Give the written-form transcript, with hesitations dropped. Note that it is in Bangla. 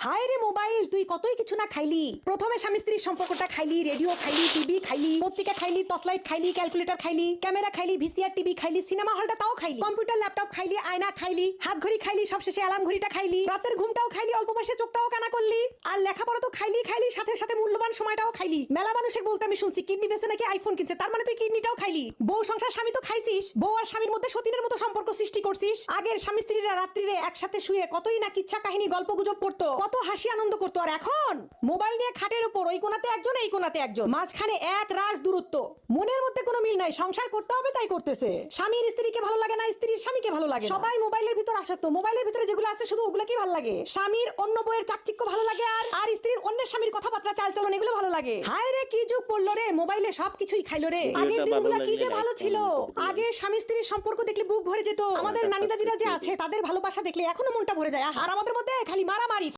হায় রে মোবাইল, তুই কতই কিছু না খাইলি। প্রথমে স্বামী স্ত্রীর সম্পর্কটা খাইলি, রেডিও খাইলি, টিভি খাইলি, পত্রিকা খাইলি, টর্চলাইট খাইলি, ক্যালকুলেটর খাইলি, ক্যামেরা খাইলি, ভিসিআর টিভি খাইলি, সিনেমা হলটা তাও খাইলি, কম্পিউটার ল্যাপটপ খাইলি, আয়না খাইলি, হাত ঘড়ি খাইলি, সবশেষে অ্যালার্ম ঘড়িটা খাইলি, রাতের ঘুমটাও খাইলি, অল্প বয়সে চোখটাও কানা করলি, আর লেখাপড়া তো খাইলি খাইলি, সাথে সাথে মূল্যবান সময়টাও খাইলি। মেলা মানুষের বলতে আমি শুনছি কিডনি বেচে নাকি আইফোন কিনছে, তার মানে তুই কিডনিটাও খাইলি। বউ সংসার স্বামী তো খাইছিস, বউ আর স্বামীর মধ্যে সতীনের মতো সম্পর্ক সৃষ্টি করছিস। আগের স্বামী স্ত্রীরা রাত্রিরে একসাথে শুয়ে কতই না কিচ্ছা কাহিনী গল্প গুজব করতো, কত হাসি আনন্দ করতো। আর এখন মোবাইল নিয়ে খাটের উপর ওই কোনাতে একজন এই কোনাতে একজন, মাঝখানে এক রাশ দূরত্ব, মনের মধ্যে কোনো মিল নাই। সংসার করতে হবে তাই করতেছে। স্বামীর স্ত্রীকে ভালো লাগে না, স্ত্রীর স্বামীকে ভালো লাগে। সবাই মোবাইলের ভিতর আসক্ত, মোবাইলের ভিতরে যেগুলো আছে শুধু ওগুলোকেই ভালো লাগে। স্বামীর অন্য বইয়ের চাকচিক্য ভালো লাগে, আর স্ত্রীর অন্য স্বামীর কথাবার্তা চালচলন এগুলো ভালো লাগে। হায় রে কি যুগ পড়লো রে, মোবাইলে সবকিছুই খাইলো রে। আগের দিনগুলো কি যে ভালো ছিল। আগে স্বামী স্ত্রীর সম্পর্ক দেখলে বুক ভরে যেত। আমাদের নানি দাদিরা যে আছে তাদের ভালোবাসা দেখলে এখনো মনটা ভরে যায়। আর আমাদের মধ্যে খালি মারামারি।